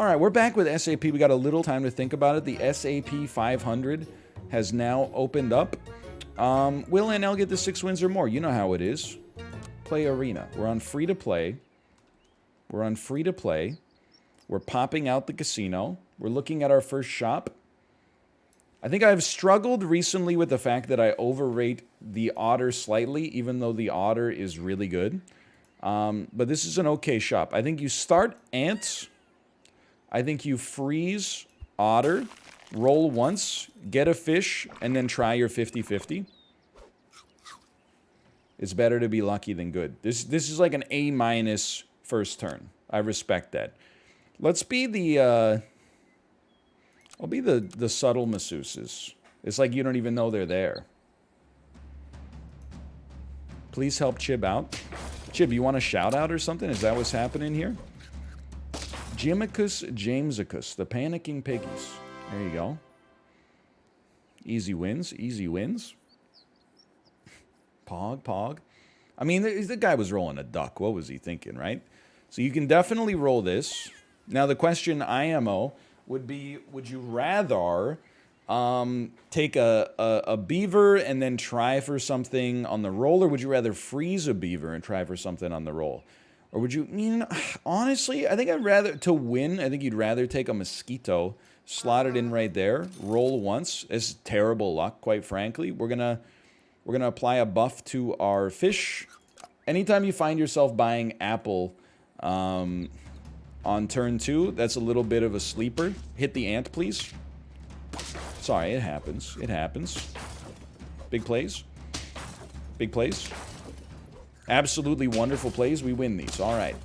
All right, we're back with SAP. We got a little time to think about it. The SAP 500 has now opened up. Will NL get the 6 wins or more? You know how it is. Play Arena. We're on free to play. We're on free to play. We're popping out the casino. We're looking at our first shop. I think I've struggled recently with the fact that I overrate the Otter slightly, even though the Otter is really good. But this is an okay shop. I think you start Ants. I think you freeze Otter, roll once, get a fish, and then try your 50-50. It's better to be lucky than good. This is like an A- first turn. I respect that. Let's be the... I'll be the subtle masseuses. It's like you don't even know they're there. Please help Chib out. Chib, you want a shout out or something? Is that what's happening here? Jimicus Jamesicus, the panicking piggies. There you go. Easy wins, easy wins. Pog. I mean, the guy was rolling a duck. What was he thinking, right? So you can definitely roll this. Now the question IMO would be, would you rather take a beaver and then try for something on the roll, or would you rather freeze a beaver and try for something on the roll? Or would you, honestly, I think I'd rather, to win, I think you'd rather take a mosquito, slot it in right there, roll once. It's terrible luck, quite frankly. We're gonna apply a buff to our fish. Anytime you find yourself buying apple on turn 2, that's a little bit of a sleeper. Hit the ant, please. Sorry, it happens. It happens. Big plays. Big plays. Absolutely wonderful plays. We win these. All right.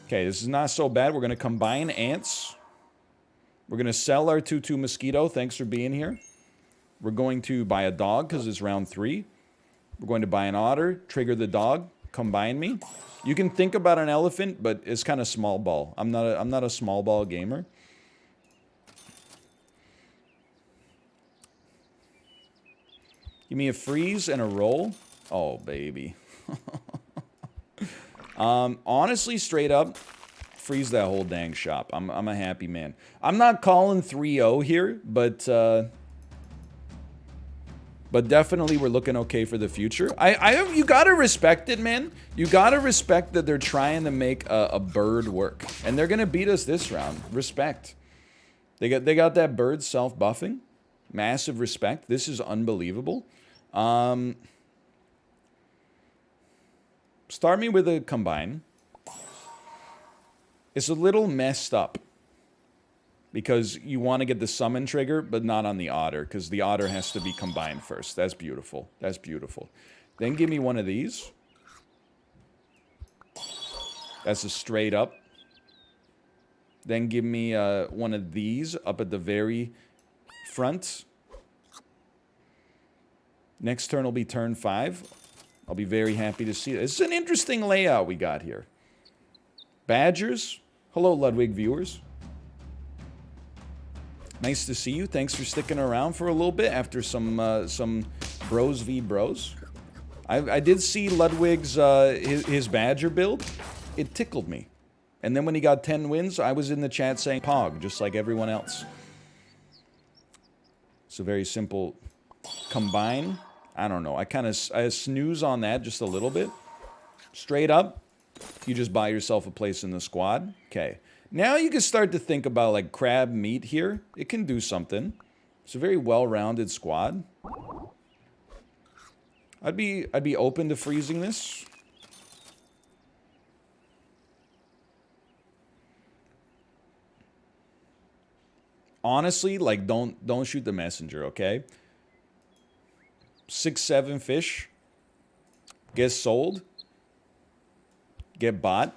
Okay, this is not so bad. We're going to combine ants. We're going to sell our 2-2 mosquito. Thanks for being here. We're going to buy a dog because it's round 3. We're going to buy an otter, trigger the dog, combine me. You can think about an elephant, but it's kind of small ball. I'm not a small ball gamer. Give me a freeze and a roll. Oh, baby. Honestly, straight up, freeze that whole dang shop. I'm a happy man. I'm not calling 3-0 here, but definitely we're looking okay for the future. You gotta respect it, man. You gotta respect that they're trying to make a bird work, and they're gonna beat us this round. Respect. They got that bird self-buffing. Massive respect. This is unbelievable. Start me with a combine. It's a little messed up because you want to get the summon trigger, but not on the otter, because the otter has to be combined first. That's beautiful. That's beautiful. Then give me one of these. That's a straight up. Then give me one of these up at the very front. Next turn will be turn 5. I'll be very happy to see it. It's an interesting layout we got here. Badgers. Hello, Ludwig viewers. Nice to see you. Thanks for sticking around for a little bit after some bros v bros. I did see Ludwig's his Badger build. It tickled me. And then when he got 10 wins, I was in the chat saying Pog, just like everyone else. It's a very simple combine. I don't know. I snooze on that just a little bit. Straight up, you just buy yourself a place in the squad. Okay. Now you can start to think about like crab meat here. It can do something. It's a very well-rounded squad. I'd be open to freezing this. Honestly, like don't shoot the messenger, okay? 6-7 fish. Get sold. Get bought.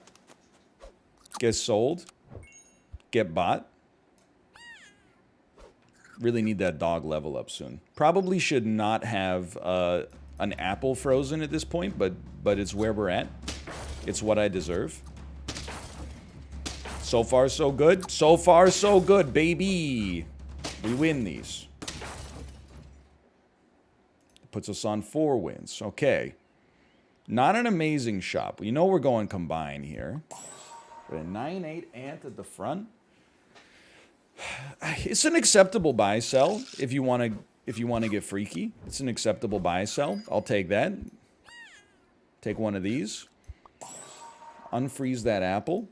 Get sold. Get bought. Really need that dog level up soon. Probably should not have an apple frozen at this point, but it's where we're at. It's what I deserve. So far, so good. So far, so good, baby. We win these. Puts us on 4 wins. Okay. Not an amazing shop. You know we're going combine here. With a 9-8 ant at the front. It's an acceptable buy sell if you want to get freaky. It's an acceptable buy sell. I'll take that. Take one of these. Unfreeze that apple.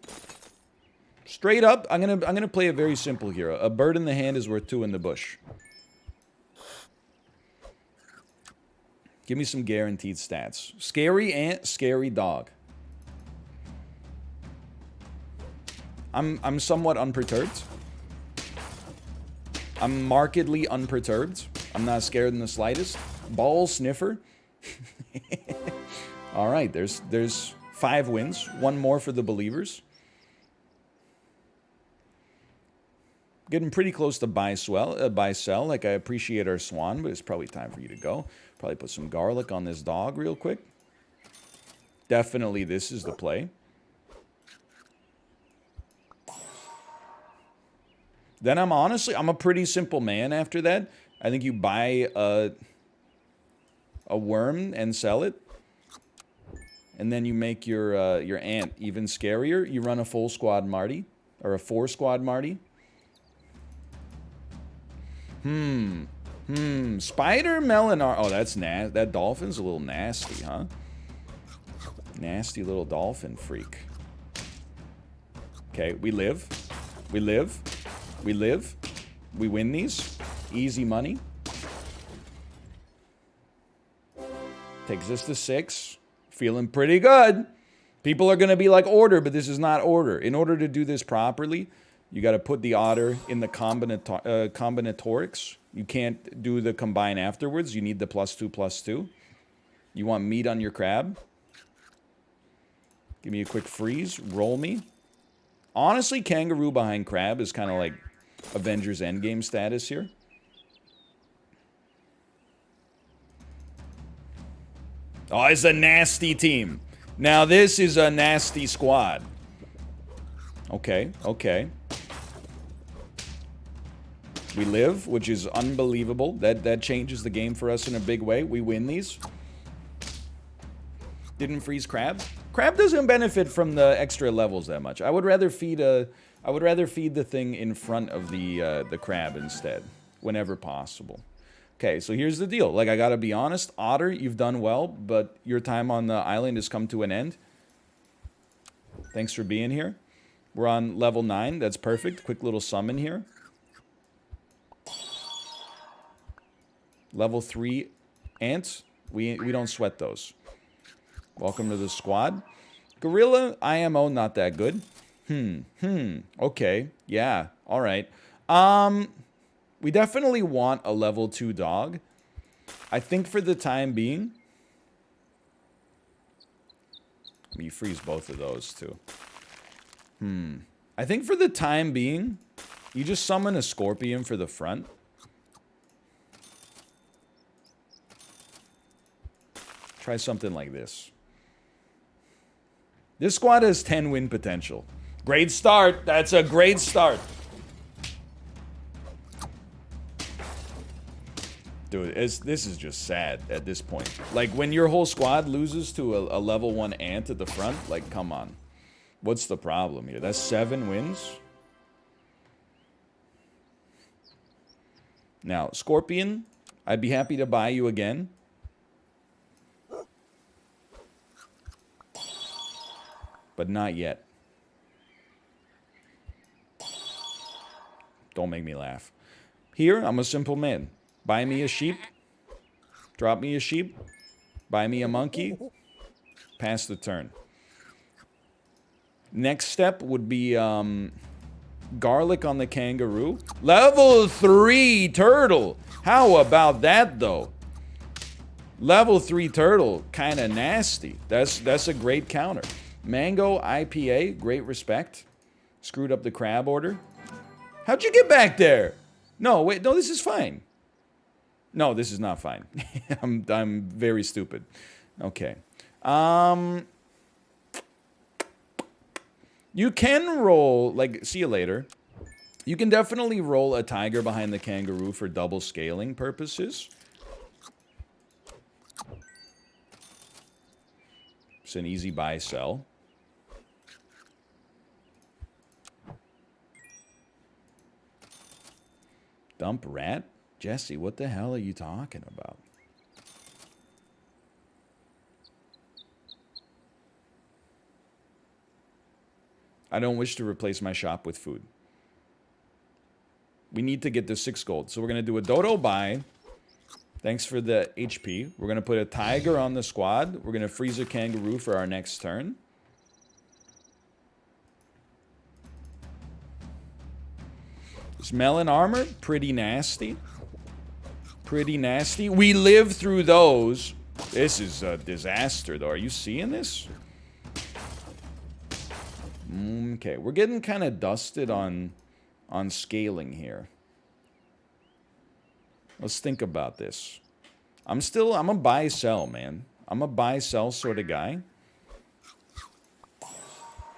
Straight up, I'm gonna play it very simple here. A bird in the hand is worth 2 in the bush. Give me some guaranteed stats. Scary ant, scary dog. I'm somewhat unperturbed. I'm markedly unperturbed. I'm not scared in the slightest. Ball sniffer. All right, there's 5 wins. 1 more for the believers. Getting pretty close to buy sell. Like, I appreciate our swan, but it's probably time for you to go. Probably put some garlic on this dog real quick. Definitely this is the play. Then I'm a pretty simple man after that. I think you buy a worm and sell it. And then you make your ant even scarier. You run a full squad Marty. Or a 4 squad Marty. Spider Melinar. Oh, that's that dolphin's a little nasty, huh? Nasty little dolphin freak. Okay, we live. We live. We live. We win these. Easy money. Takes us to 6. Feeling pretty good. People are going to be like, order, but this is not order. In order to do this properly, you got to put the otter in the combinatorics. You can't do the combine afterwards. You need the +2/+2. You want meat on your crab. Give me a quick freeze. Roll me. Honestly, kangaroo behind crab is kind of like Avengers Endgame status here. Oh, it's a nasty team. Now this is a nasty squad. Okay, okay. We live, which is unbelievable. That changes the game for us in a big way. We win these. Didn't freeze crab. Crab doesn't benefit from the extra levels that much. I would rather feed the thing in front of the crab instead, whenever possible. Okay, so here's the deal. Like, I gotta be honest, Otter, you've done well, but your time on the island has come to an end. Thanks for being here. We're on level 9. That's perfect. Quick little summon here. Level 3 ants. We don't sweat those. Welcome to the squad. Gorilla, IMO, not that good. Okay. Yeah. All right. We definitely want a level 2 dog. I think for the time being... You freeze both of those, too. I think for the time being, you just summon a scorpion for the front. Try something like this. This squad has 10 win potential. Great start. That's a great start. Dude, this is just sad at this point. Like, when your whole squad loses to a level 1 ant at the front, like, come on. What's the problem here? That's 7 wins? Now, Scorpion, I'd be happy to buy you again. But not yet. Don't make me laugh. Here, I'm a simple man. Buy me a sheep. Drop me a sheep. Buy me a monkey. Pass the turn. Next step would be garlic on the kangaroo. Level 3 turtle. How about that, though? Level 3 turtle, kind of nasty. That's a great counter. Mango IPA, great respect. Screwed up the crab order. How'd you get back there? No, wait, no, this is fine. No, this is not fine. I'm very stupid. Okay. You can roll, like, see you later. You can definitely roll a tiger behind the kangaroo for double scaling purposes. It's an easy buy, sell. Dump rat? Jesse, what the hell are you talking about? I don't wish to replace my shop with food. We need to get to 6 gold. So we're going to do a dodo buy. Thanks for the HP. We're going to put a tiger on the squad. We're going to freeze a kangaroo for our next turn. This melon armor, pretty nasty. Pretty nasty. We lived through those. This is a disaster, though. Are you seeing this? Okay, we're getting kind of dusted on scaling here. Let's think about this. I'm a buy-sell, man. I'm a buy-sell sort of guy.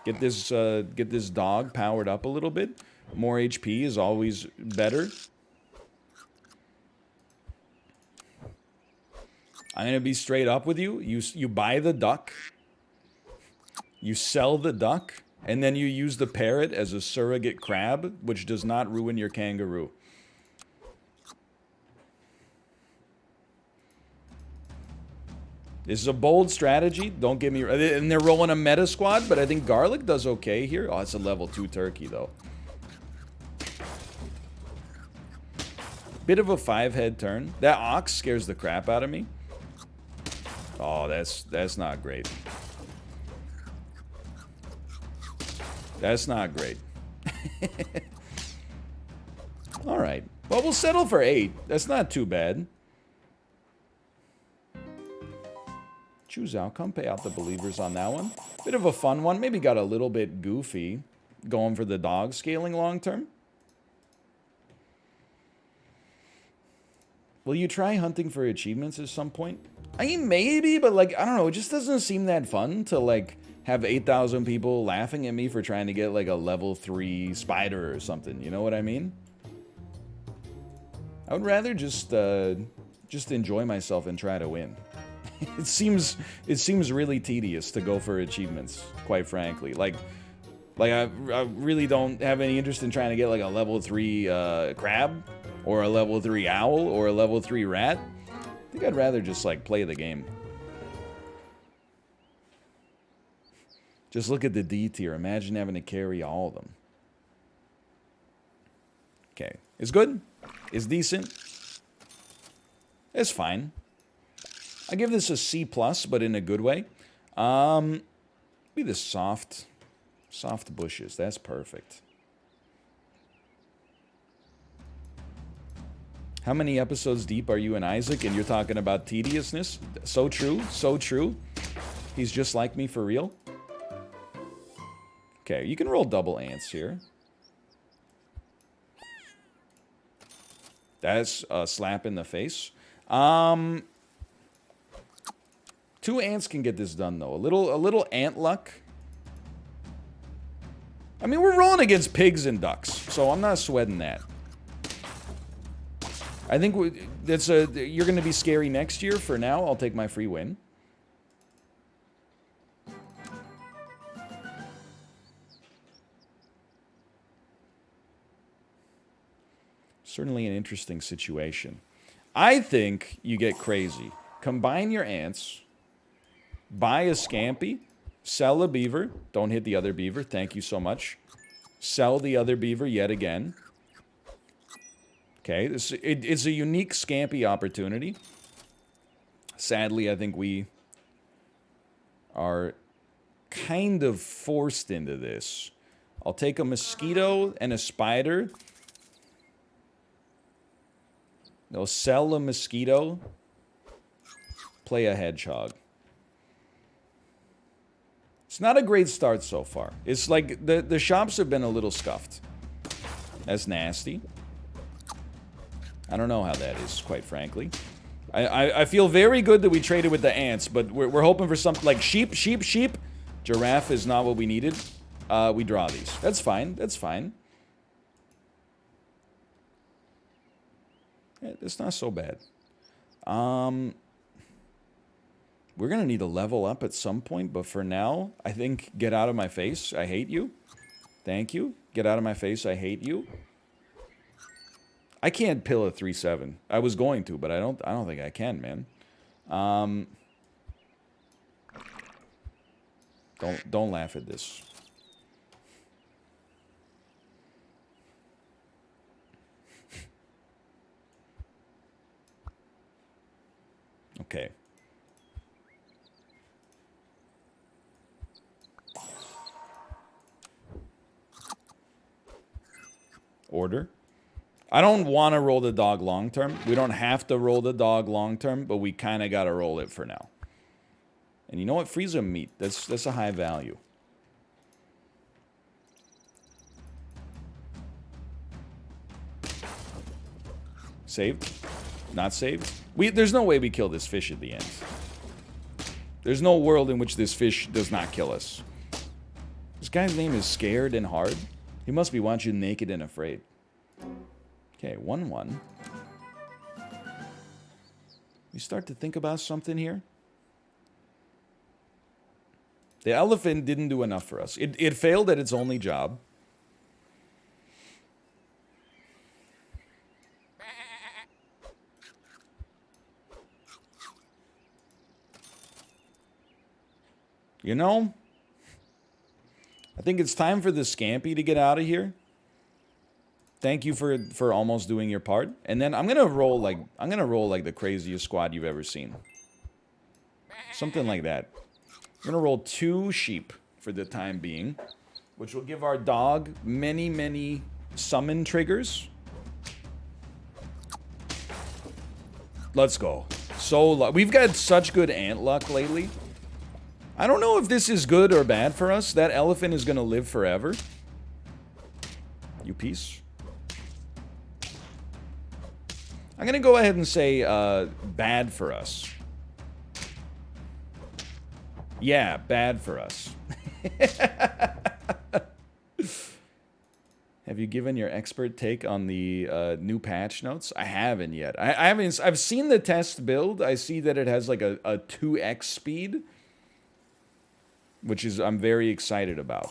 Get this dog powered up a little bit. More HP is always better. I'm going to be straight up with you. You buy the duck. You sell the duck. And then you use the parrot as a surrogate crab, which does not ruin your kangaroo. This is a bold strategy. Don't get me... And they're rolling a meta squad, but I think Garlic does okay here. Oh, it's a level 2 turkey, though. Bit of a 5-head turn. That ox scares the crap out of me. Oh, that's not great. That's not great. All right. Well, we'll settle for 8. That's not too bad. Choose outcome. Pay out the believers on that one. Bit of a fun one. Maybe got a little bit goofy going for the dog scaling long term. Will you try hunting for achievements at some point? I mean, maybe, but like, I don't know. It just doesn't seem that fun to like have 8,000 people laughing at me for trying to get like a level 3 spider or something. You know what I mean? I would rather just enjoy myself and try to win. It seems really tedious to go for achievements, quite frankly. Like I really don't have any interest in trying to get like a level 3 crab or a level 3 owl or a level 3 rat. I think I'd rather just like play the game. Just look at the D tier. Imagine having to carry all of them. Okay. It's good. It's decent. It's fine. I give this a C+, but in a good way. Be the soft bushes. That's perfect. How many episodes deep are you and Isaac? And you're talking about tediousness? So true. So true. He's just like me for real. Okay, you can roll double ants here. That's a slap in the face. 2 ants can get this done, though. A little ant luck. I mean, we're rolling against pigs and ducks, so I'm not sweating that. I think you're going to be scary next year. For now, I'll take my free win. Certainly an interesting situation. I think you get crazy. Combine your ants, buy a Scampy, sell a beaver. Don't hit the other beaver. Thank you so much. Sell the other beaver yet again. Okay, it's a unique Scampy opportunity. Sadly, I think we are kind of forced into this. I'll take a mosquito and a spider. They'll sell a mosquito. Play a hedgehog. It's not a great start so far. It's like the shops have been a little scuffed. That's nasty. I don't know how that is, quite frankly. I feel very good that we traded with the ants, but we're hoping for something like sheep. Giraffe is not what we needed. We draw these. That's fine. That's fine. It's not so bad. We're going to need to level up at some point, but for now, I think get out of my face. I hate you. Thank you. Get out of my face. I hate you. I can't pill a 3-7. I was going to, but I don't think I can, man. Don't laugh at this. Okay. Order. I don't want to roll the dog long term. We don't have to roll the dog long term, but we kind of got to roll it for now. And you know what? Freeze a meat. That's a high value. Saved? Not saved? There's no way we kill this fish at the end. There's no world in which this fish does not kill us. This guy's name is Scared and Hard. He must be watching Naked and Afraid. Okay, 1-1. You start to think about something here? The elephant didn't do enough for us. It failed at its only job. You know, I think it's time for the Scampi to get out of here. Thank you for almost doing your part. And then I'm gonna roll like the craziest squad you've ever seen. Something like that. I'm gonna roll 2 sheep for the time being, which will give our dog many, many summon triggers. Let's go. We've got such good ant luck lately. I don't know if this is good or bad for us. That elephant is gonna live forever. You piece. I'm gonna go ahead and say bad for us. Yeah, bad for us. Have you given your expert take on the new patch notes? I haven't yet. I haven't. I've seen the test build. I see that it has like a 2x speed, which is I'm very excited about.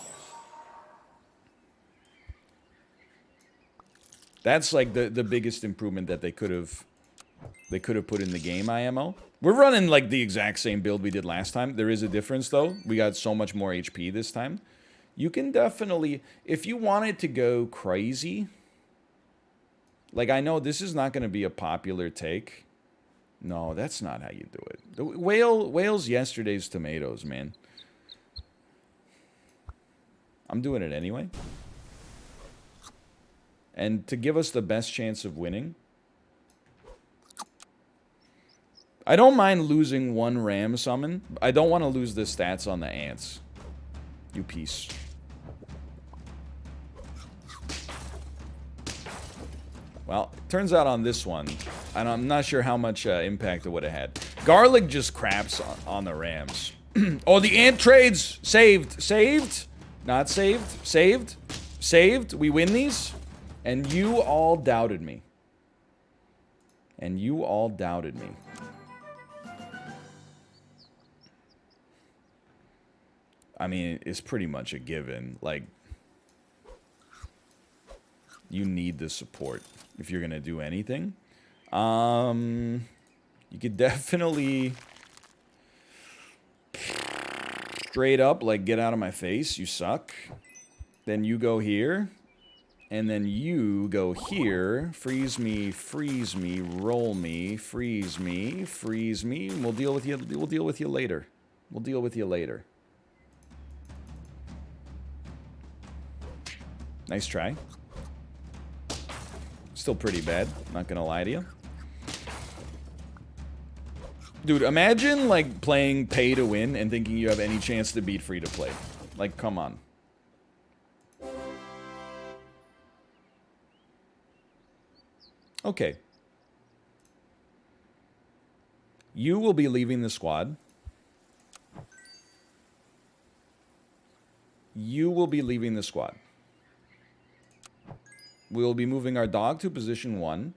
That's like the biggest improvement that they could have put in the game, IMO. We're running like the exact same build we did last time. There is a difference though. We got so much more HP this time. You can definitely, if you wanted to go crazy, like I know this is not going to be a popular take. No, that's not how you do it. The whale's yesterday's tomatoes, man. I'm doing it anyway. And to give us the best chance of winning, I don't mind losing 1 ram summon. I don't want to lose the stats on the ants. You piece. Well, it turns out on this one, and I'm not sure how much impact it would have had. Garlic just craps on the rams. Oh, the ant trades! Saved! Saved! Not saved. Saved. Saved. We win these. And you all doubted me. And you all doubted me. I mean, it's pretty much a given. Like, you need the support if you're going to do anything. You could definitely straight up, like, get out of my face. You suck. Then you go here. And then you go here. Freeze me, roll me, freeze me. We'll deal with you. We'll deal with you later. We'll deal with you later. Nice try. Still pretty bad, not gonna lie to you. Dude, imagine, like, playing pay to win and thinking you have any chance to beat free to play. Like, come on. Okay. You will be leaving the squad. You will be leaving the squad. We will be moving our dog to position 1.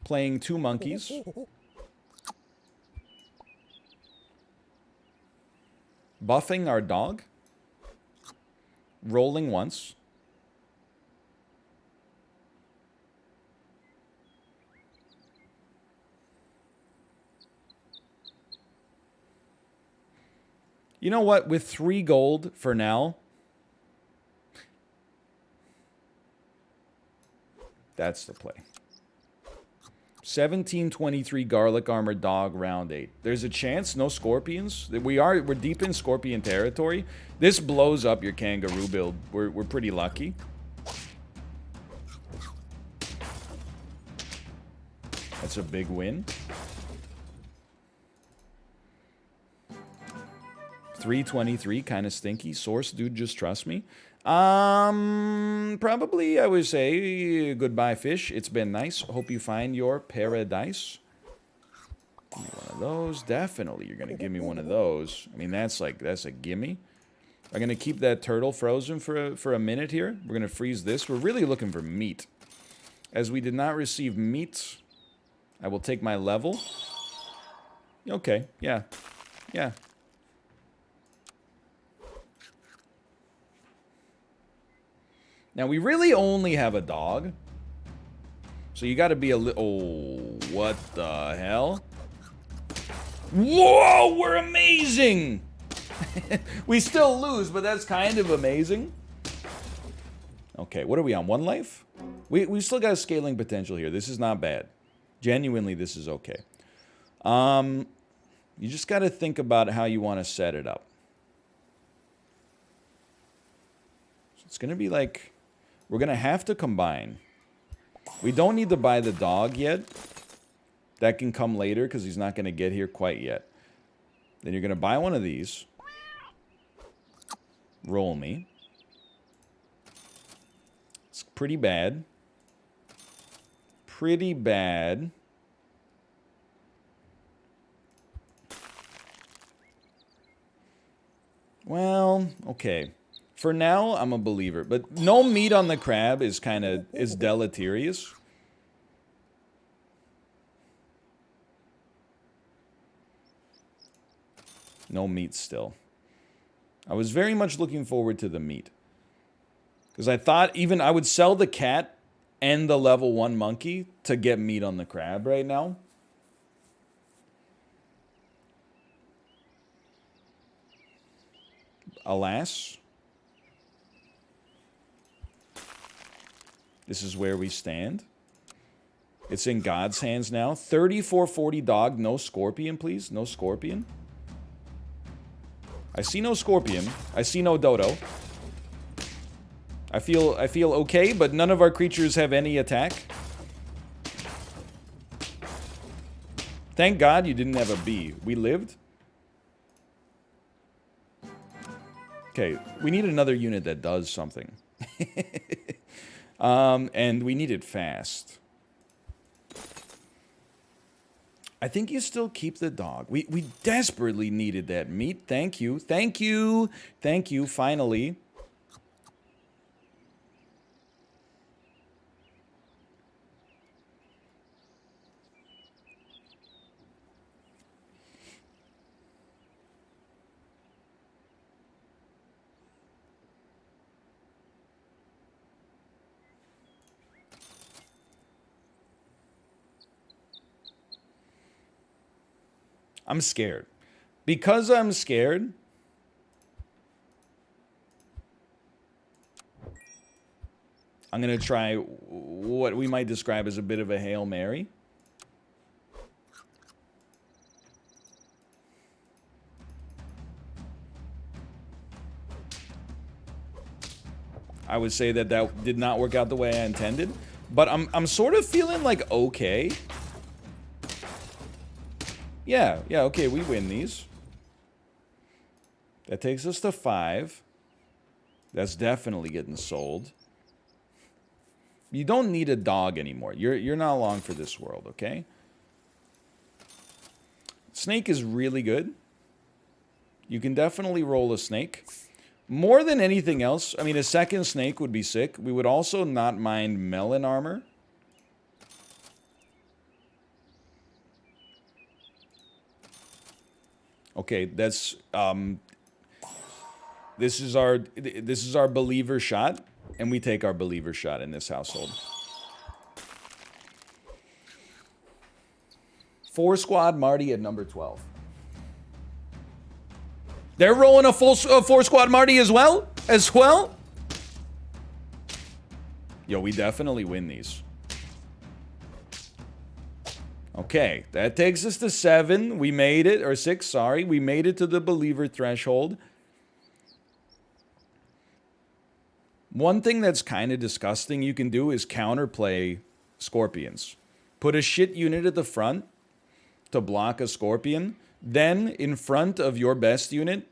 Playing 2 monkeys. Buffing our dog. Rolling once. You know what? With 3 gold for now, that's the play. 1723 garlic armor dog round 8. There's a chance, no scorpions. We're deep in scorpion territory. This blows up your kangaroo build. We're pretty lucky. That's a big win. 323, kind of stinky. Source, dude, just trust me. Probably, I would say, goodbye, fish. It's been nice. Hope you find your paradise. Give me one of those. Definitely, you're going to give me one of those. I mean, that's a gimme. I'm going to keep that turtle frozen for a minute here. We're going to freeze this. We're really looking for meat. As we did not receive meat, I will take my level. Okay, yeah. Yeah. Now, we really only have a dog. So you got to be a little... Oh, what the hell? Whoa, we're amazing! We still lose, but that's kind of amazing. Okay, what are we on? 1 life? We still got scaling potential here. This is not bad. Genuinely, this is okay. You just got to think about how you want to set it up. So it's going to be like... We're going to have to combine. We don't need to buy the dog yet. That can come later because he's not going to get here quite yet. Then you're going to buy one of these. Roll me. It's pretty bad. Pretty bad. Well, okay. For now, I'm a believer. But no meat on the crab is deleterious. No meat still. I was very much looking forward to the meat. Because I thought even I would sell the cat and the level 1 monkey to get meat on the crab right now. Alas. This is where we stand. It's in God's hands now. 3440 dog, no scorpion, please. No scorpion. I see no scorpion. I see no dodo. I feel okay, but none of our creatures have any attack. Thank God you didn't have a bee. We lived. Okay, we need another unit that does something. And we need it fast. I think you still keep the dog. We desperately needed that meat. Thank you. Thank you. Thank you, finally. I'm scared. Because I'm scared, I'm going to try what we might describe as a bit of a Hail Mary. I would say that did not work out the way I intended, but I'm sort of feeling like okay. Yeah, okay, we win these. That takes us to 5. That's definitely getting sold. You don't need a dog anymore. You're not long for this world, okay? Snake is really good. You can definitely roll a snake. More than anything else, I mean, a second snake would be sick. We would also not mind melon armor. Okay, that's... This is our believer shot, and we take our believer shot in this household. 4 squad Marty at number 12. They're rolling a full 4 squad Marty as well? Yo, we definitely win these. Okay, that takes us to 7. We made it, or 6, sorry. We made it to the believer threshold. One thing that's kind of disgusting you can do is counterplay scorpions. Put a shit unit at the front to block a scorpion. Then, in front of your best unit,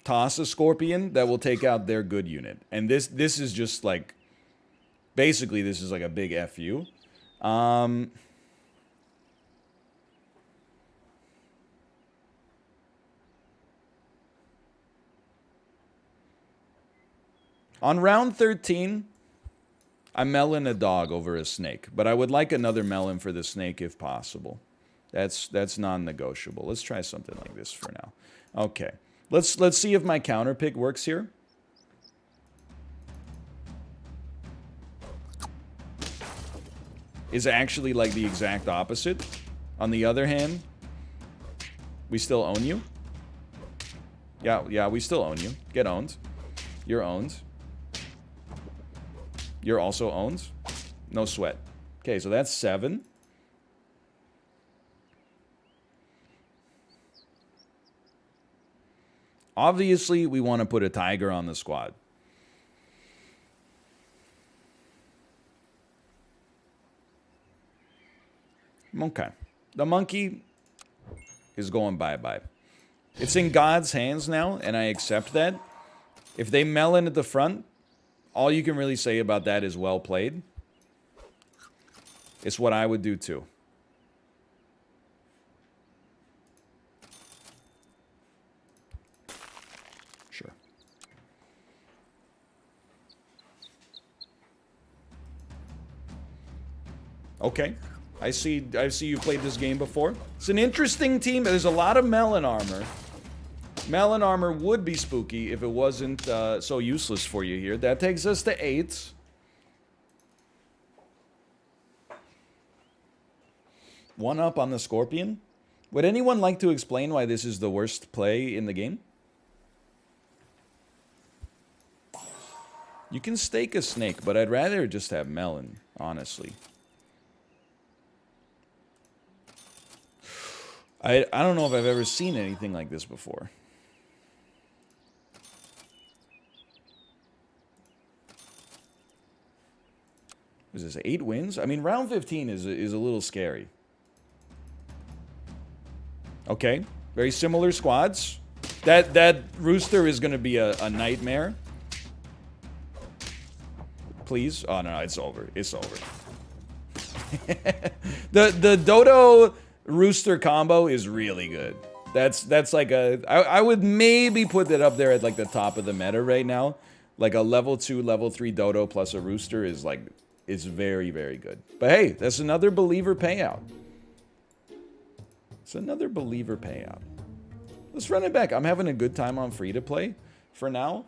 toss a scorpion that will take out their good unit. And this is just like, basically this is like a big FU. On round 13, I'm melon a dog over a snake, but I would like another melon for the snake if possible. That's non-negotiable. Let's try something like this for now. Okay. Let's see if my counter pick works here. Is actually like the exact opposite. On the other hand, we still own you. Yeah, we still own you. Get owned. You're owned. You're also owned. No sweat. Okay, so that's 7. Obviously, we want to put a tiger on the squad. Okay. The monkey is going bye-bye. It's in God's hands now, and I accept that. If they melon at the front, all you can really say about that is well played. It's what I would do too. Sure. Okay. I see you played this game before. It's an interesting team. There's a lot of melon armor. Melon armor would be spooky if it wasn't so useless for you here. That takes us to 8. One up on the Scorpion. Would anyone like to explain why this is the worst play in the game? You can stake a snake, but I'd rather just have melon, honestly. I don't know if I've ever seen anything like this before. Is this 8 wins? I mean, round 15 is a little scary. Okay, very similar squads. That rooster is going to be a nightmare. Please? Oh, no, it's over. It's over. The Dodo rooster combo is really good. That's like I would maybe put that up there at like the top of the meta right now. Like a level 2, level 3 Dodo plus a rooster is like, it's very, very good. But hey, that's another believer payout. It's another believer payout. Let's run it back. I'm having a good time on free to play for now.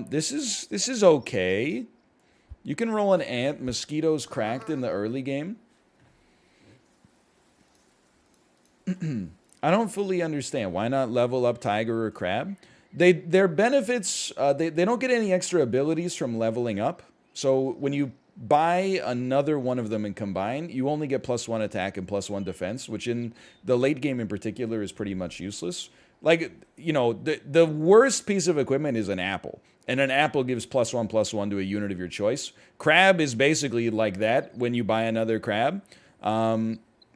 This is okay. You can roll an ant. Mosquitoes cracked in the early game. I don't fully understand. Why not level up Tiger or Crab? Their benefits, they don't get any extra abilities from leveling up. So when you buy another one of them and combine, you only get +1 attack and +1 defense, which in the late game in particular is pretty much useless. Like, you know, the worst piece of equipment is an apple. And an apple gives +1/+1 to a unit of your choice. Crab is basically like that when you buy another crab.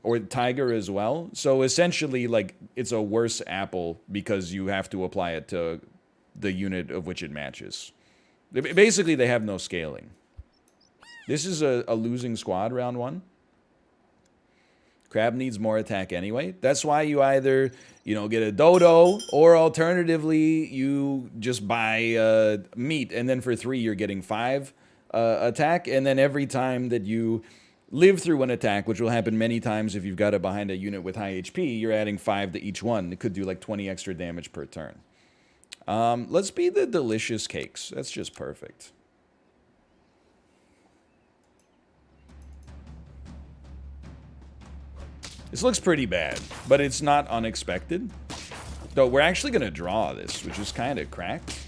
Or tiger as well. So essentially, like, it's a worse apple because you have to apply it to the unit of which it matches. Basically, they have no scaling. This is a losing squad, round 1. Crab needs more attack anyway. That's why you either, you know, get a dodo, or alternatively, you just buy meat, and then for 3, you're getting 5 attack, and then every time that you live through an attack, which will happen many times if you've got it behind a unit with high HP, you're adding 5 to each one. It could do like 20 extra damage per turn. Let's be the delicious cakes. That's just perfect. This looks pretty bad, but it's not unexpected. Though we're actually going to draw this, which is kind of cracked.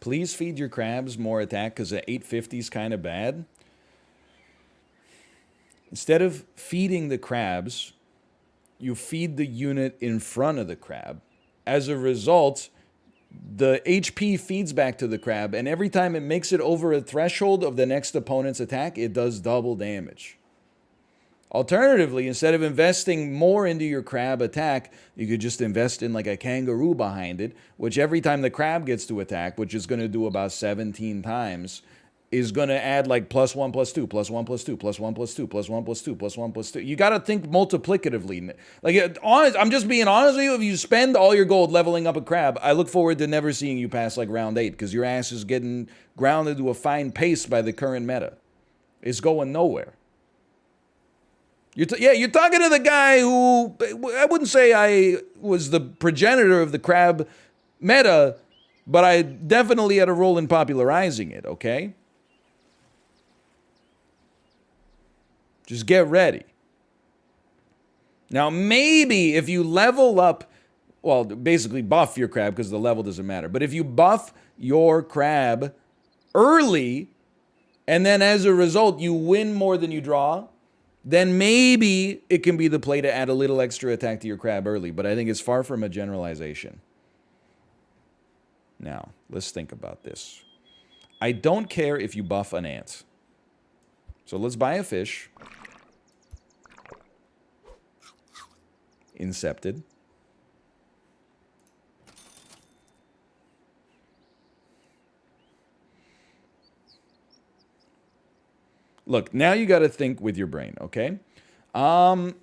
Please feed your crabs more attack because the 850 is kind of bad. Instead of feeding the crabs, you feed the unit in front of the crab. As a result, the HP feeds back to the crab, and every time it makes it over a threshold of the next opponent's attack, it does double damage. Alternatively, instead of investing more into your crab attack, you could just invest in like a kangaroo behind it, which every time the crab gets to attack, which is going to do about 17 times, is going to add like +1, +2, +1, +2, +1, +2, +1, +2, +1, +2. You got to think multiplicatively. Like, honest, I'm just being honest with you. If you spend all your gold leveling up a crab, I look forward to never seeing you pass like round 8 because your ass is getting grounded to a fine pace by the current meta. It's going nowhere. You're talking to the guy who, I wouldn't say I was the progenitor of the crab meta, but I definitely had a role in popularizing it, okay? Just get ready. Now, maybe if you level up, well, basically buff your crab because the level doesn't matter, but if you buff your crab early, and then as a result, you win more than you draw, then maybe it can be the play to add a little extra attack to your crab early, but I think it's far from a generalization. Now, let's think about this. I don't care if you buff an ant. So let's buy a fish. Incepted. Look, now you got to think with your brain, okay? Honey?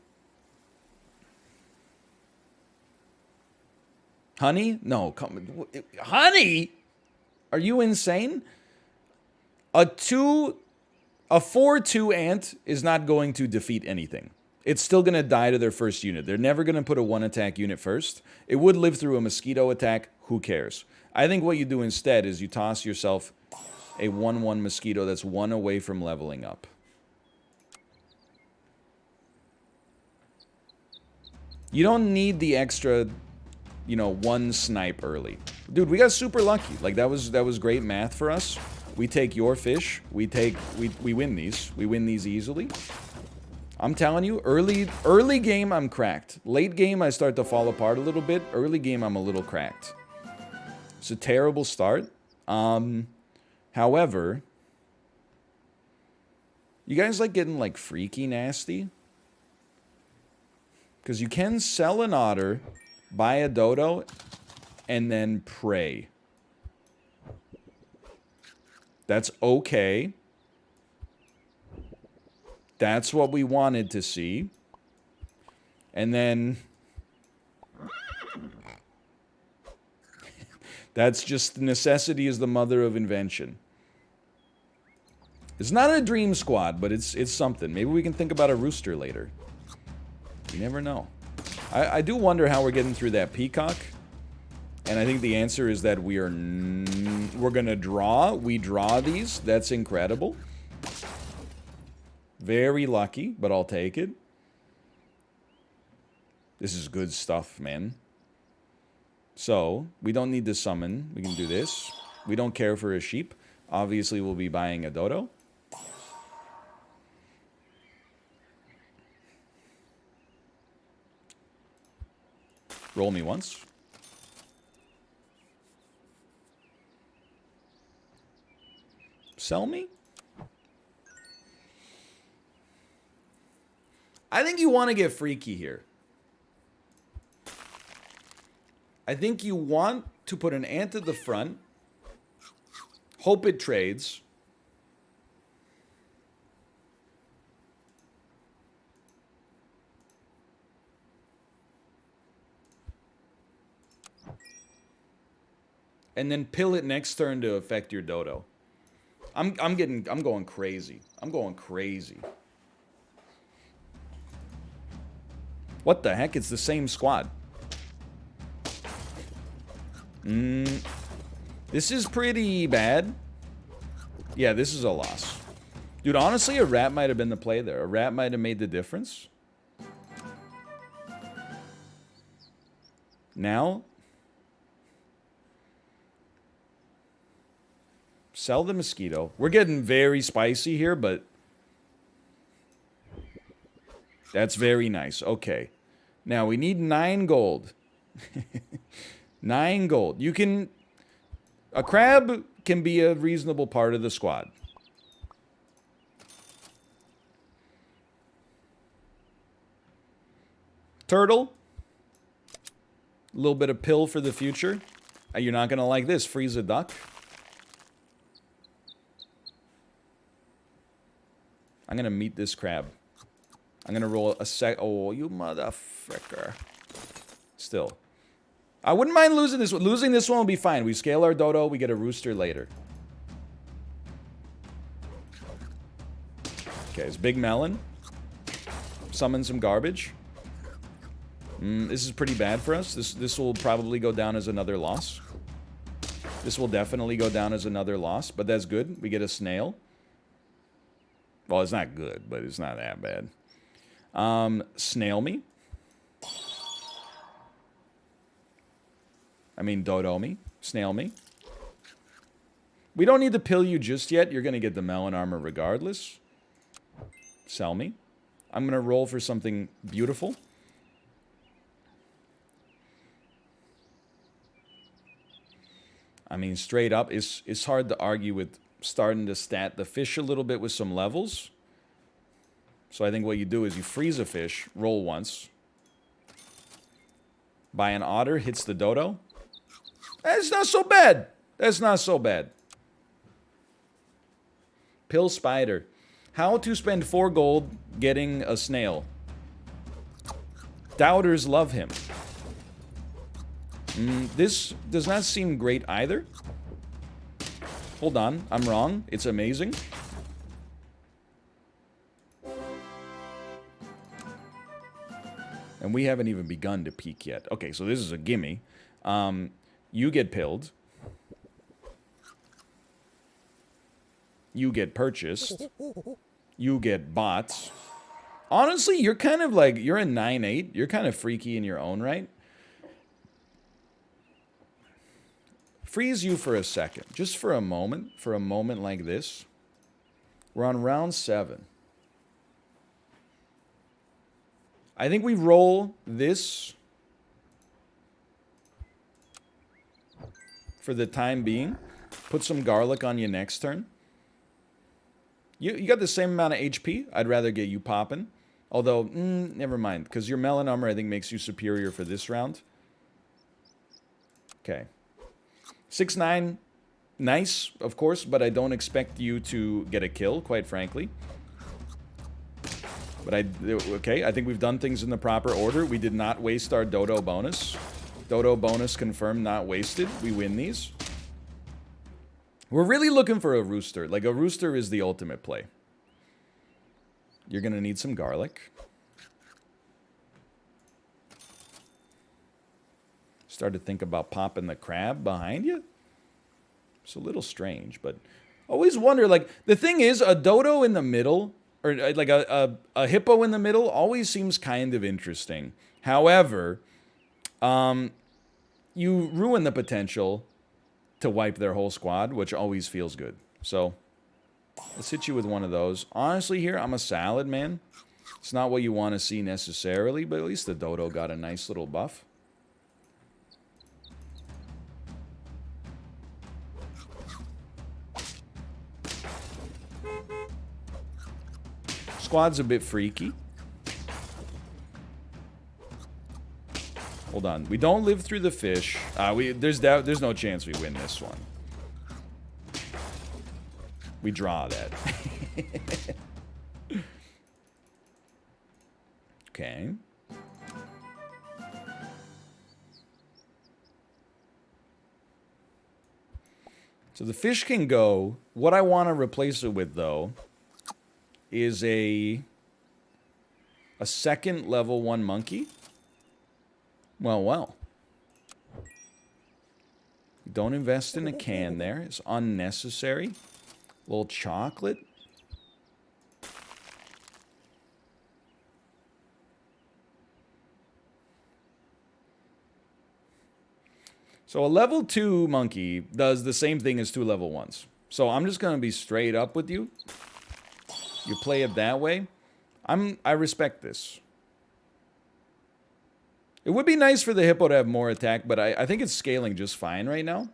No, come. Honey? Are you insane? A 4/2 ant is not going to defeat anything. It's still going to die to their first unit. They're never going to put a 1-attack unit first. It would live through a mosquito attack. Who cares? I think what you do instead is you toss yourself a 1/1 mosquito that's 1 away from leveling up. You don't need the extra, 1 snipe early. Dude, we got super lucky. Like, that was great math for us. We take your fish. We win these. We win these easily. I'm telling you, early game, I'm cracked. Late game, I start to fall apart a little bit. Early game, I'm a little cracked. It's a terrible start. However, you guys like getting, like, freaky nasty? Because you can sell an otter, buy a dodo, and then pray. That's okay. That's what we wanted to see. And then that's just necessity is the mother of invention. It's not a dream squad, but it's something. Maybe we can think about a rooster later. You never know. I do wonder how we're getting through that peacock. And I think the answer is that we're gonna draw. We draw these. That's incredible. Very lucky, but I'll take it. This is good stuff, man. So, we don't need to summon. We can do this. We don't care for a sheep. Obviously, we'll be buying a dodo. Roll me once. Sell me? I think you want to get freaky here. I think you want to put an ant at the front, hope it trades, and then pill it next turn to affect your dodo. I'm going crazy. I'm going crazy. What the heck? It's the same squad. This is pretty bad. Yeah, this is a loss. Dude, honestly, a rat might have been the play there. A rat might have made the difference. Now, sell the mosquito. We're getting very spicy here, but that's very nice. Okay. Now, we need 9 gold. 9 gold. You can... A crab can be a reasonable part of the squad. Turtle. A little bit of pill for the future. You're not going to like this. Freeze a duck. I'm going to meet this crab. I'm going to roll a sec... Oh, you motherfucker. Still. I wouldn't mind losing this one. Losing this one will be fine. We scale our dodo. We get a rooster later. Okay, it's big melon. Summon some garbage. This is pretty bad for us. This will probably go down as another loss. This will definitely go down as another loss, but that's good. We get a snail. Well, it's not good, but it's not that bad. Snail me. I mean, dodo me. Snail me. We don't need to pill you just yet. You're going to get the melon armor regardless. Sell me. I'm going to roll for something beautiful. I mean, straight up, it's hard to argue with starting to stat the fish a little bit with some levels. So I think what you do is you freeze a fish, roll once. Buy an otter, hits the dodo. That's not so bad. That's not so bad. Pill spider. How to spend 4 gold getting a snail. Doubters love him. This does not seem great either. Hold on, I'm wrong. It's amazing. And we haven't even begun to peak yet. Okay, so this is a gimme. You get pilled. You get purchased. You get bots. Honestly, you're kind of like, you're a 9-8. You're kind of freaky in your own right. Freeze you for a second. Just for a moment. For a moment like this. We're on round 7. I think we roll this for the time being. Put some garlic on you next turn. You got the same amount of HP. I'd rather get you popping. Although, never mind. Because your melon armor, I think, makes you superior for this round. Okay. 6-9. Nice, of course, but I don't expect you to get a kill, quite frankly. But okay, I think we've done things in the proper order. We did not waste our dodo bonus. Dodo bonus confirmed, not wasted. We win these. We're really looking for a rooster. Like, a rooster is the ultimate play. You're going to need some garlic. Start to think about popping the crab behind you. It's a little strange, but always wonder, like, the thing is, a dodo in the middle, or like a hippo in the middle, always seems kind of interesting. However, you ruin the potential to wipe their whole squad, which always feels good. So, let's hit you with one of those. Honestly here, I'm a salad, man. It's not what you want to see necessarily, but at least the dodo got a nice little buff. Squad's a bit freaky. Hold on. We don't live through the fish. There's no chance we win this one. We draw that. Okay. So the fish can go. What I want to replace it with, though, is a second level 1 monkey. Well. Don't invest in a can there. It's unnecessary. A little chocolate. So a level 2 monkey does the same thing as 2 level 1s. So I'm just going to be straight up with you. You play it that way. I respect this. It would be nice for the hippo to have more attack, but I think it's scaling just fine right now.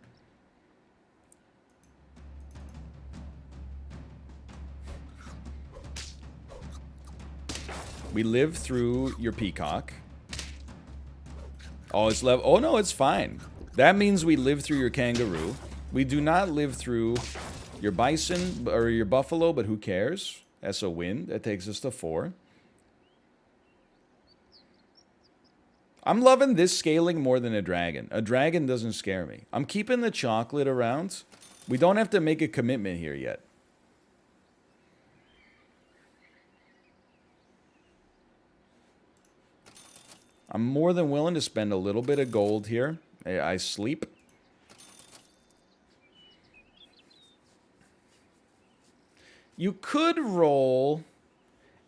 We live through your peacock. Oh, it's level. Oh, no, it's fine. That means we live through your kangaroo. We do not live through your bison or your buffalo, but who cares? That's a win. That takes us to 4. I'm loving this scaling more than a dragon. A dragon doesn't scare me. I'm keeping the chocolate around. We don't have to make a commitment here yet. I'm more than willing to spend a little bit of gold here. I sleep. You could roll.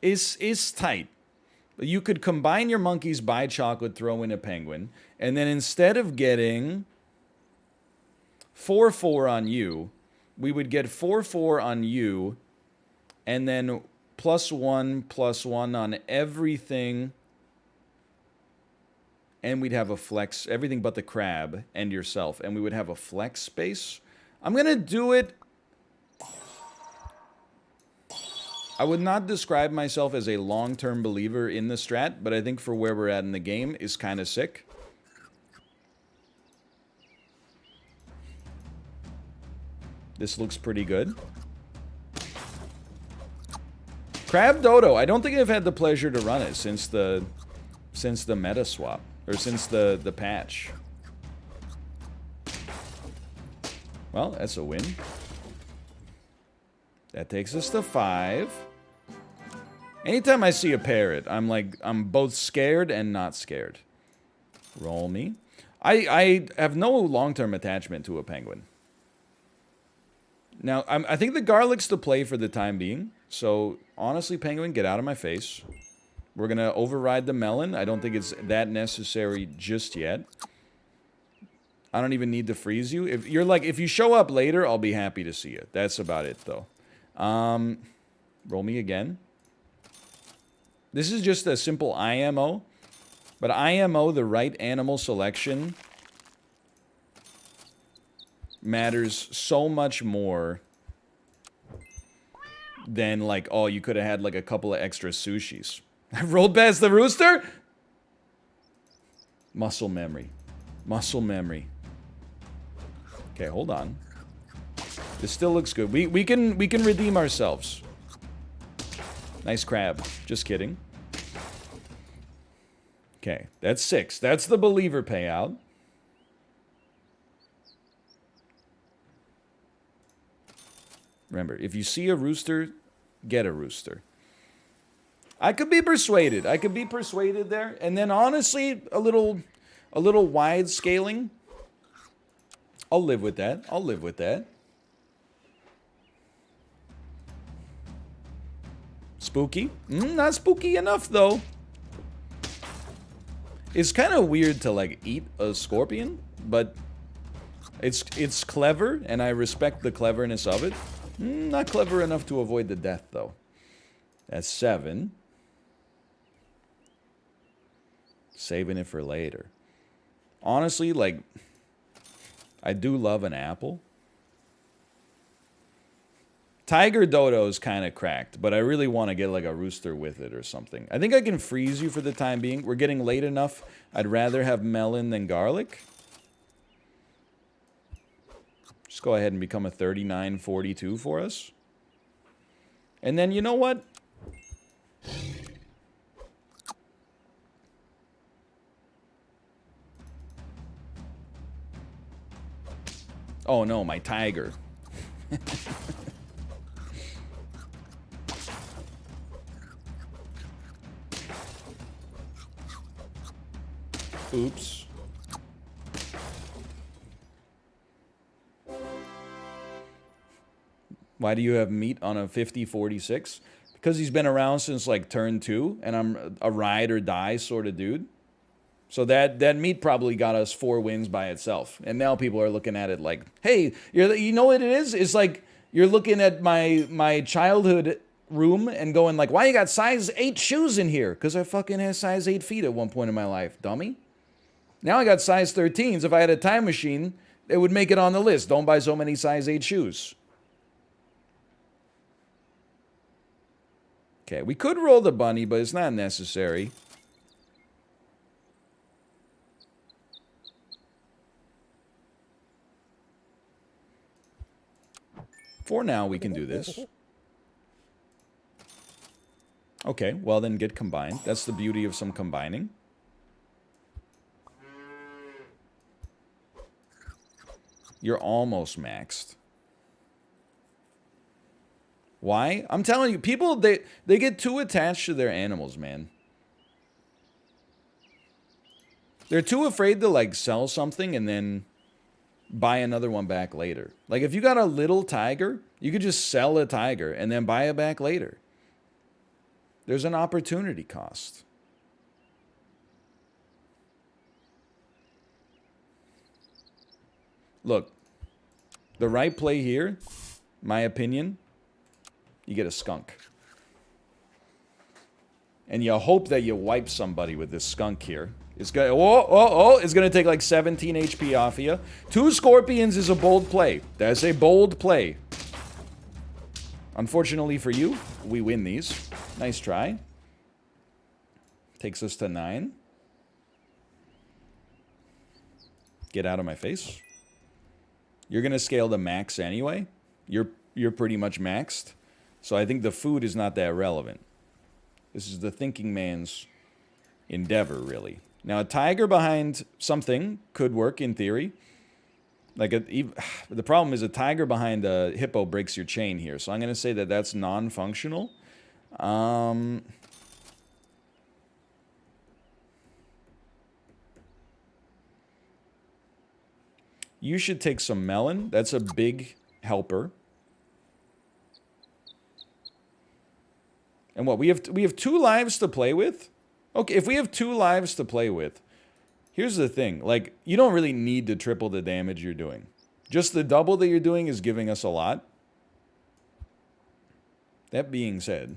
Is tight. You could combine your monkeys, buy chocolate, throw in a penguin, and then instead of getting 4/4 on you, we would get 4/4 on you, and then +1/+1 on everything, and we'd have a flex, everything but the crab and yourself, and we would have a flex space. I'm gonna do it. I would not describe myself as a long-term believer in the strat, but I think for where we're at in the game is kind of sick. This looks pretty good. Crab Dodo. I don't think I've had the pleasure to run it since the meta swap, or since the patch. Well, that's a win. That takes us to 5. Anytime I see a parrot, I'm both scared and not scared. Roll me. I have no long-term attachment to a penguin. Now, I think the garlic's the play for the time being. So, honestly, penguin, get out of my face. We're going to override the melon. I don't think it's that necessary just yet. I don't even need to freeze you. If you show up later, I'll be happy to see you. That's about it, though. Roll me again. This is just a simple IMO. But IMO, the right animal selection, matters so much more than, like, oh, you could have had, like, a couple of extra sushis. I rolled past the rooster? Muscle memory. Muscle memory. Okay, hold on. This still looks good. We can redeem ourselves. Nice crab. Just kidding. Okay, that's 6. That's the believer payout. Remember, if you see a rooster, get a rooster. I could be persuaded. I could be persuaded there. And then honestly, a little wide scaling. I'll live with that. I'll live with that. Spooky? Not spooky enough, though. It's kind of weird to, like, eat a scorpion, but it's clever, and I respect the cleverness of it. Not clever enough to avoid the death, though. That's 7. Saving it for later. Honestly, like, I do love an apple. Tiger Dodo is kind of cracked, but I really want to get like a rooster with it or something. I think I can freeze you for the time being. We're getting late enough. I'd rather have melon than garlic. Just go ahead and become a 39-42 for us. And then, you know what? Oh no, my tiger. Oops. Why do you have meat on a 50-46? Because he's been around since like turn 2, and I'm a ride or die sort of dude. So that meat probably got us 4 wins by itself. And now people are looking at it like, hey, you know what it is? It's like you're looking at my childhood room and going like, why you got size 8 shoes in here? Because I fucking had size 8 feet at one point in my life, dummy. Now I got size 13s. If I had a time machine, it would make it on the list. Don't buy so many size 8 shoes. Okay, we could roll the bunny, but it's not necessary. For now, we can do this. Okay, well then get combined. That's the beauty of some combining. You're almost maxed. Why? I'm telling you, people, they get too attached to their animals, man. They're too afraid to, like, sell something and then buy another one back later. Like, if you got a little tiger, you could just sell a tiger and then buy it back later. There's an opportunity cost. Look, the right play here, my opinion, you get a skunk. And you hope that you wipe somebody with this skunk here. It's gonna, it's gonna take like 17 HP off of you. 2 scorpions is a bold play. That's a bold play. Unfortunately for you, we win these. Nice try. Takes us to 9. Get out of my face. You're gonna scale the max anyway. You're pretty much maxed. So I think the food is not that relevant. This is the thinking man's endeavor, really. Now, a tiger behind something could work in theory. Like, the problem is a tiger behind a hippo breaks your chain here. So I'm going to say that that's non-functional. You should take some melon. That's a big helper. And what, we have 2 lives to play with? Okay, if we have 2 lives to play with, here's the thing. Like, you don't really need to triple the damage you're doing. Just the double that you're doing is giving us a lot. That being said,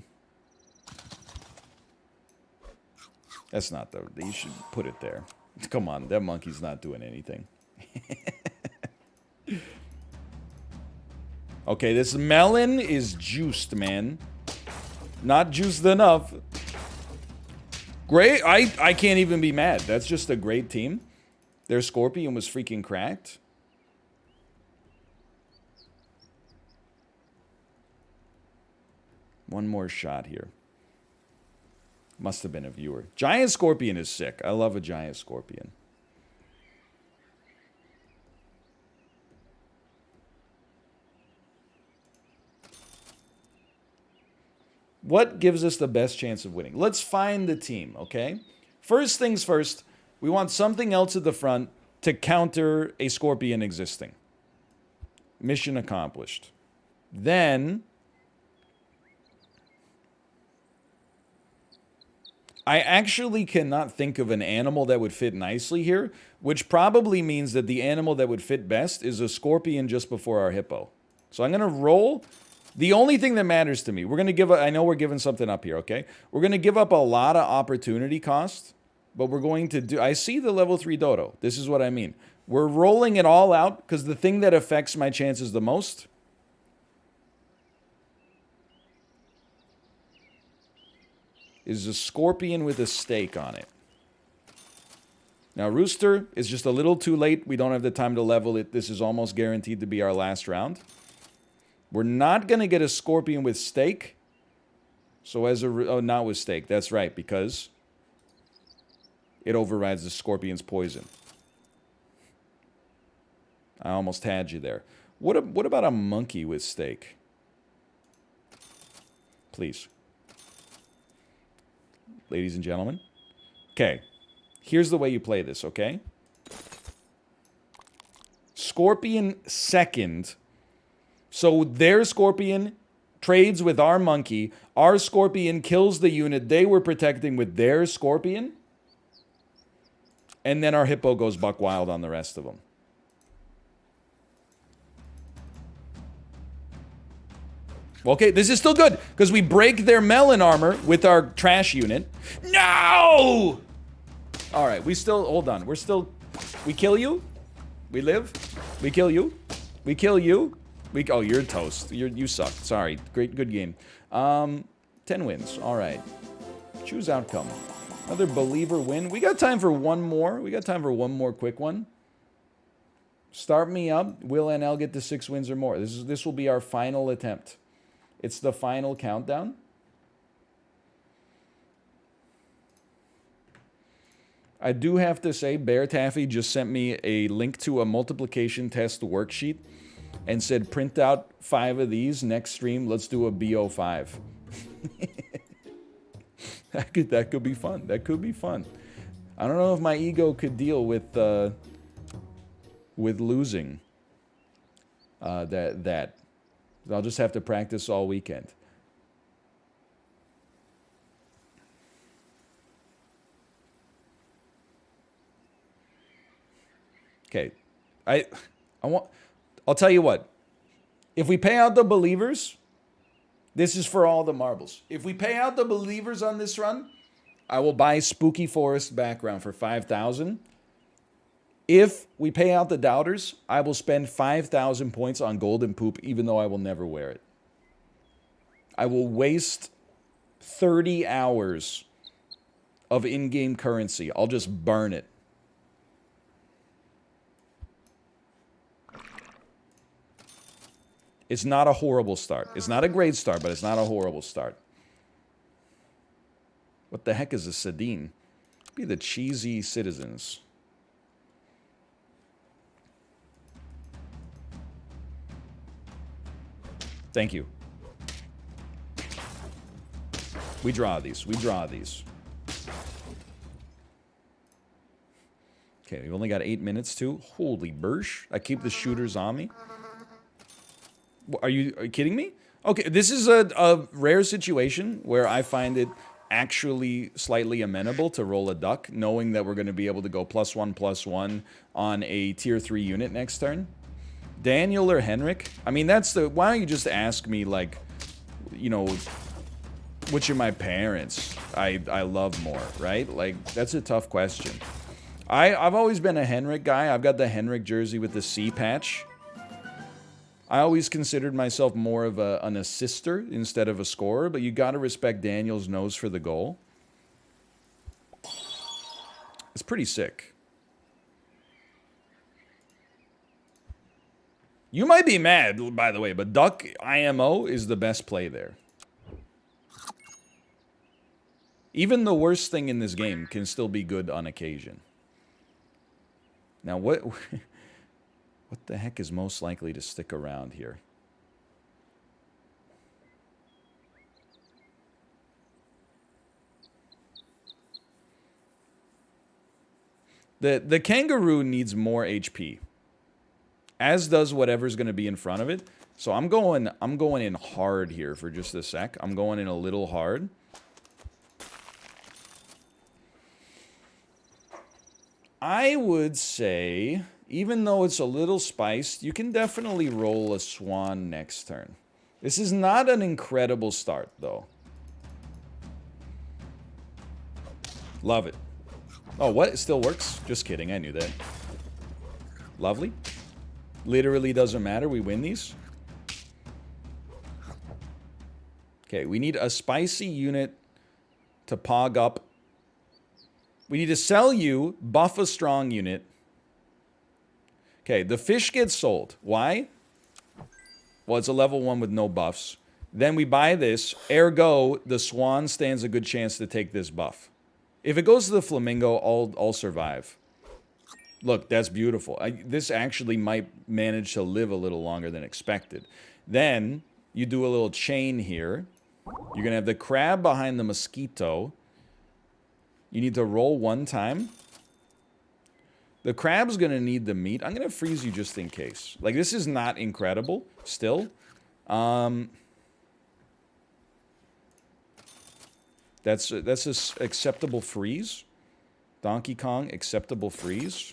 that's not the... You should put it there. Come on, that monkey's not doing anything. Okay, this melon is juiced, man. Not juiced enough. Great. I can't even be mad. That's just a great team. Their scorpion was freaking cracked. One more shot here. Must have been a viewer. Giant scorpion is sick. I love a giant scorpion. What gives us the best chance of winning? Let's find the team, okay? First things first, we want something else at the front to counter a scorpion existing. Mission accomplished. Then, I actually cannot think of an animal that would fit nicely here, which probably means that the animal that would fit best is a scorpion just before our hippo. So I'm going to roll... The only thing that matters to me, we're going to give... I know we're giving something up here, okay? We're going to give up a lot of opportunity cost, but we're going to do... I see the level 3 dodo. This is what I mean. We're rolling it all out because the thing that affects my chances the most is a scorpion with a stake on it. Now, Rooster is just a little too late. We don't have the time to level it. This is almost guaranteed to be our last round. We're not going to get a scorpion with stake. So as a... Oh, not with stake. That's right, because it overrides the scorpion's poison. I almost had you there. What about a monkey with steak? Please. Ladies and gentlemen. Okay. Here's the way you play this, okay? Scorpion second. So their scorpion trades with our monkey. Our scorpion kills the unit they were protecting with their scorpion. And then our hippo goes buck wild on the rest of them. Okay, this is still good, because we break their melon armor with our trash unit. No! Alright, we still... Hold on. We're still... We kill you? We live? We kill you? We kill you? Oh, you're toast. You suck. Sorry. Good game. 10 wins. Alright. Choose outcome. Another believer win. We got time for one more. We got time for one more quick one. Start me up. Will NL get to 6 wins or more? This will be our final attempt. It's the final countdown. I do have to say, Bear Taffy just sent me a link to a multiplication test worksheet and said, print out 5 of these next stream. Let's do a BO5. That could be fun. That could be fun. I don't know if my ego could deal with losing that. I'll just have to practice all weekend. Okay. I'll tell you what. If we pay out the believers, this is for all the marbles. If we pay out the believers on this run, I will buy Spooky Forest background for 5,000. If we pay out the doubters, I will spend 5,000 points on golden poop, even though I will never wear it. I will waste 30 hours of in-game currency. I'll just burn it. It's not a horrible start. It's not a great start, but it's not a horrible start. What the heck is a Sedin? Be the cheesy citizens. Thank you. We draw these. We draw these. Okay, we've only got 8 minutes too. Holy bursh. I keep the shooters on me. Are you kidding me? Okay, this is a rare situation where I find it actually slightly amenable to roll a duck, knowing that we're going to be able to go +1/+1 on a tier 3 unit next turn. Daniel or Henrik? I mean, that's the... Why don't you just ask me, like, you know, which of my parents I love more, right? Like, that's a tough question. I've always been a Henrik guy. I've got the Henrik jersey with the C patch. I always considered myself more of an assister instead of a scorer, but you got to respect Daniel's nose for the goal. It's pretty sick. You might be mad, by the way, but Duck IMO is the best play there. Even the worst thing in this game can still be good on occasion. Now, what the heck is most likely to stick around here? The kangaroo needs more HP. As does whatever's going to be in front of it. So I'm going in hard here for just a sec. I'm going in a little hard. I would say, even though it's a little spiced, you can definitely roll a swan next turn. This is not an incredible start, though. Love it. Oh, what? It still works? Just kidding. I knew that. Lovely. Literally doesn't matter. We win these. Okay, we need a spicy unit to pog up. We need to sell you, buff a strong unit. Okay, the fish gets sold. Why? Well, it's a level 1 with no buffs. Then we buy this. Ergo, the swan stands a good chance to take this buff. If it goes to the flamingo, I'll survive. Look, that's beautiful. This actually might manage to live a little longer than expected. Then you do a little chain here. You're going to have the crab behind the mosquito. You need to roll one time. The crab's going to need the meat. I'm going to freeze you just in case. Like, this is not incredible still. That's a acceptable freeze. Donkey Kong, acceptable freeze.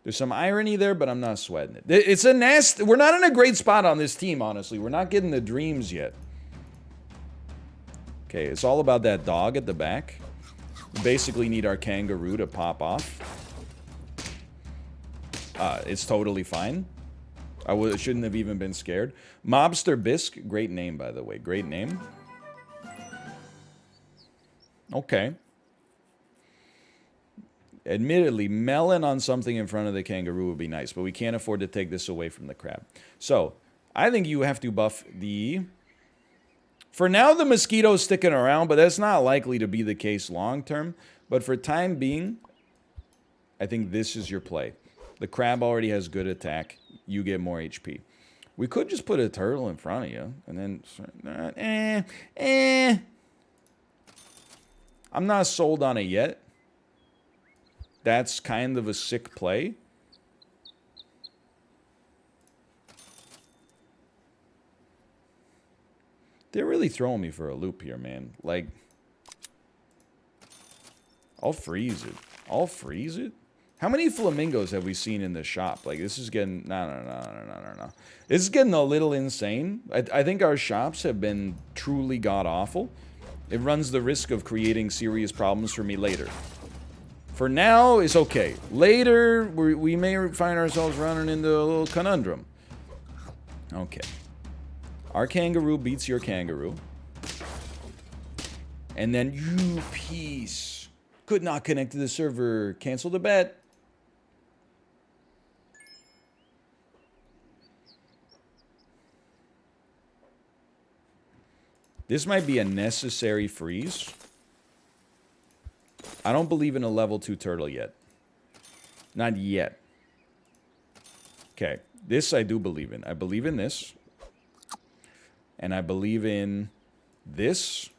There's some irony there, but I'm not sweating it. It's a nest. We're not in a great spot on this team, honestly. We're not getting the dreams yet. Okay, it's all about that dog at the back. We basically need our kangaroo to pop off. It's totally fine. I shouldn't have even been scared. Mobster Bisque, great name, by the way. Great name. Okay. Admittedly, melon on something in front of the kangaroo would be nice, but we can't afford to take this away from the crab. So, I think you have to buff the... For now, the mosquito's sticking around, but that's not likely to be the case long term. But for time being, I think this is your play. The crab already has good attack. You get more HP. We could just put a turtle in front of you, and then... I'm not sold on it yet. That's kind of a sick play. They're really throwing me for a loop here, man. Like, I'll freeze it. I'll freeze it? How many flamingos have we seen in the shop? Like, this is getting... No. This is getting a little insane. I think our shops have been truly god-awful. It runs the risk of creating serious problems for me later. For now, it's okay. Later, we may find ourselves running into a little conundrum. Okay. Our kangaroo beats your kangaroo. And then you piece. Could not connect to the server. Cancel the bet. This might be a necessary freeze. I don't believe in a level 2 turtle yet. Not yet. Okay. This I do believe in. I believe in this. And I believe in this.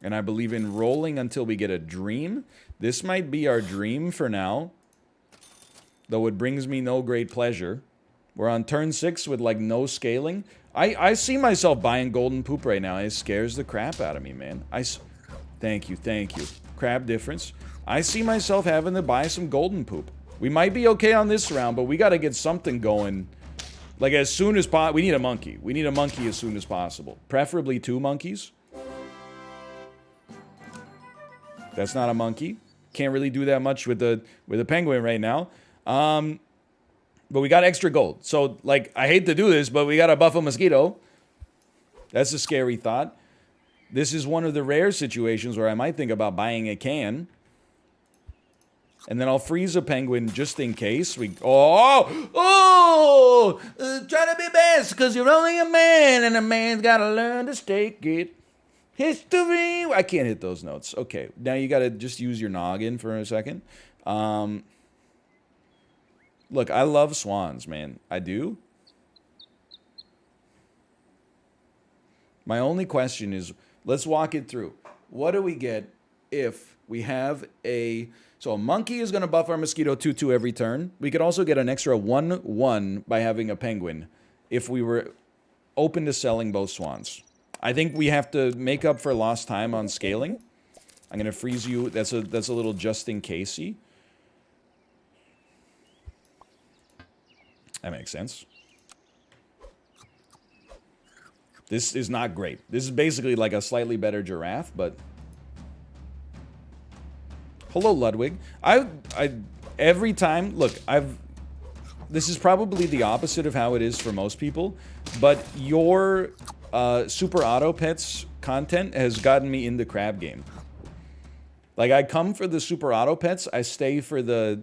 And I believe in rolling until we get a dream. This might be our dream for now. Though it brings me no great pleasure. We're on turn 6 with like no scaling. I see myself buying golden poop right now. It scares the crap out of me, man. Thank you. Crab difference. I see myself having to buy some golden poop. We might be okay on this round, but we got to get something going. Like as soon as possible. We need a monkey. We need a monkey as soon as possible. Preferably 2 monkeys. That's not a monkey. Can't really do that much with the penguin right now. But we got extra gold. So, like, I hate to do this, but we got to buff a mosquito. That's a scary thought. This is one of the rare situations where I might think about buying a can. And then I'll freeze a penguin just in case. Try to be best, because you're only a man, and a man's got to learn to stake it. History. I can't hit those notes. Okay, now you got to just use your noggin for a second. Look, I love swans, man. I do. My only question is, let's walk it through. What do we get if we have a... So a monkey is going to buff our mosquito 2/2 every turn. We could also get an extra 1/1 by having a penguin if we were open to selling both swans. I think we have to make up for lost time on scaling. I'm going to freeze you. That's a little just in casey. That makes sense. This is not great. This is basically like a slightly better giraffe, but... Hello, Ludwig. Every time... Look, this is probably the opposite of how it is for most people, but your Super Auto Pets content has gotten me into crab game. Like, I come for the Super Auto Pets, I stay for the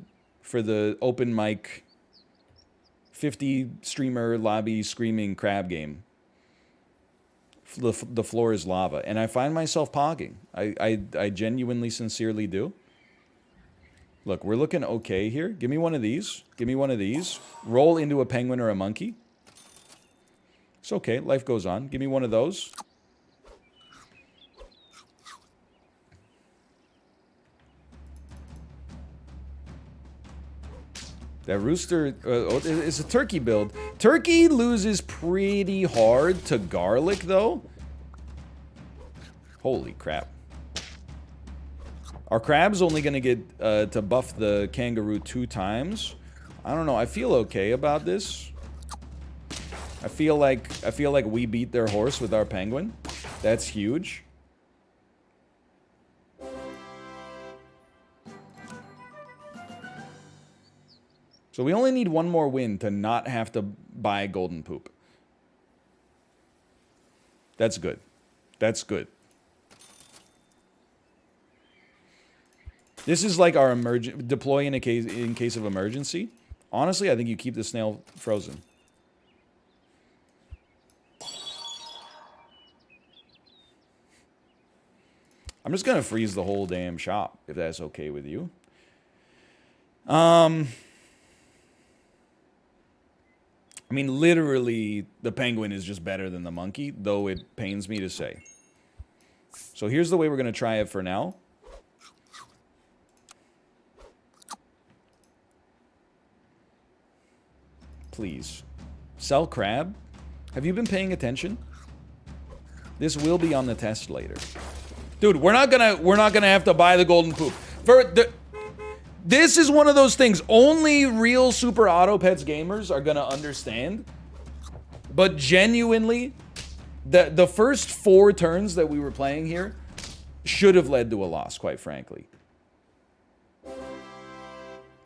open mic... 50 streamer lobby screaming crab game. The floor is lava. And I find myself pogging. I genuinely, sincerely do. Look, we're looking okay here. Give me one of these. Give me one of these. Roll into a penguin or a monkey. It's okay. Life goes on. Give me one of those. That rooster is a turkey build. Turkey loses pretty hard to garlic, though. Holy crap. Our crab's only going to get to buff the kangaroo 2 times. I don't know. I feel okay about this. I feel like we beat their horse with our penguin. That's huge. So we only need one more win to not have to buy golden poop. That's good. That's good. This is like our deploy in case of emergency. Honestly, I think you keep the snail frozen. I'm just gonna freeze the whole damn shop if that's okay with you. I mean, literally, the penguin is just better than the monkey, though it pains me to say. So here's the way we're going to try it for now. Please. Sell crab? Have you been paying attention? This will be on the test later. Dude, we're not gonna have to buy the golden poop. This is one of those things only real Super Auto Pets gamers are gonna understand. But genuinely, the first 4 turns that we were playing here should have led to a loss, quite frankly.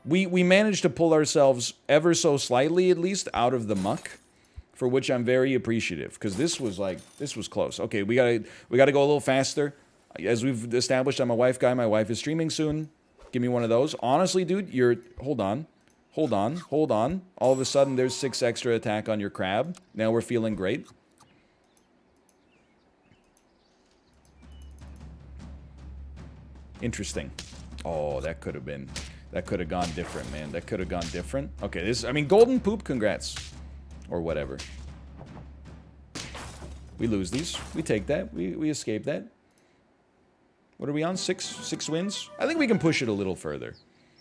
We managed to pull ourselves ever so slightly, at least, out of the muck, for which I'm very appreciative, because this was close. Okay, we gotta go a little faster. As we've established, I'm a wife guy. My wife is streaming soon. Give me one of those. Honestly, dude, hold on. All of a sudden, there's 6 extra attack on your crab. Now we're feeling great. Interesting. Oh, that could have gone different, man. That could have gone different. Okay, I mean, golden poop, congrats. Or whatever. We lose these. We take that. We escape that. What are we on? 6 wins? I think we can push it a little further.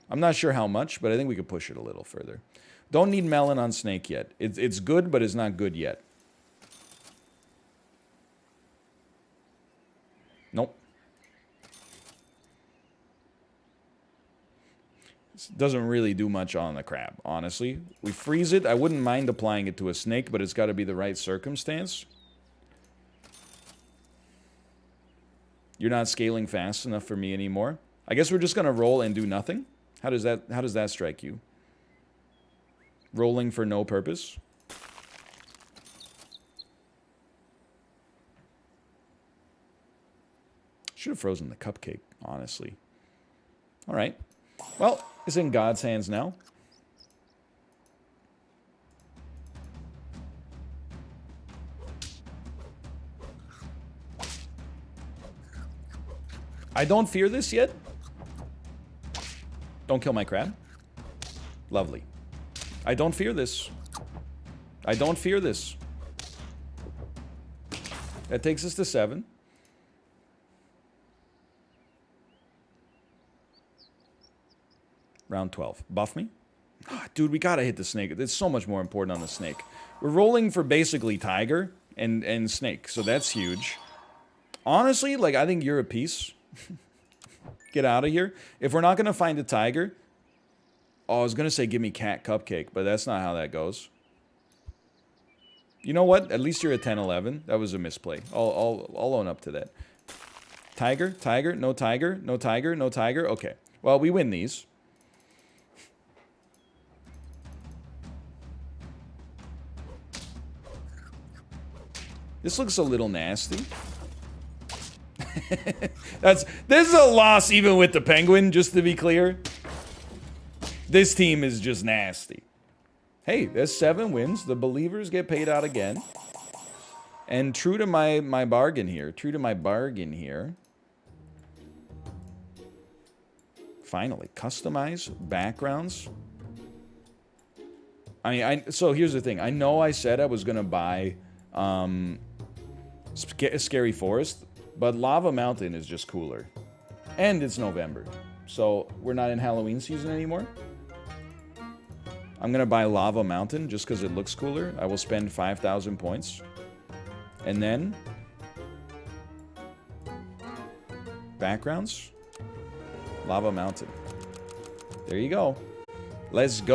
I'm not sure how much, but I think we could push it a little further. Don't need melon on snake yet. It's good, but it's not good yet. Nope. This doesn't really do much on the crab, honestly. We freeze it. I wouldn't mind applying it to a snake, but it's got to be the right circumstance. You're not scaling fast enough for me anymore. I guess we're just going to roll and do nothing. How does that strike you? Rolling for no purpose? Should have frozen the cupcake, honestly. All right. Well, it's in God's hands now. I don't fear this yet. Don't kill my crab. Lovely. I don't fear this. I don't fear this. That takes us to 7. Round 12. Buff me? Oh, dude, we gotta hit the snake. It's so much more important on the snake. We're rolling for basically tiger and snake, so that's huge. Honestly, like, I think you're a piece. Get out of here. If we're not gonna find a tiger... Oh, I was gonna say give me cat cupcake, but that's not how that goes. You know what? At least you're a 10-11. That was a misplay. I'll own up to that. Tiger? Tiger? No tiger? No tiger? No tiger? Okay. Well, we win these. This looks a little nasty. This is a loss even with the penguin, just to be clear. This team is just nasty. Hey, there's 7 wins. The believers get paid out again. And true to my bargain here. Finally, customize backgrounds. I mean, so here's the thing. I know I said I was gonna buy Scary Forest, but Lava Mountain is just cooler. And it's November, so we're not in Halloween season anymore. I'm gonna buy Lava Mountain just because it looks cooler. I will spend 5,000 points. And then... backgrounds. Lava Mountain. There you go. Let's go.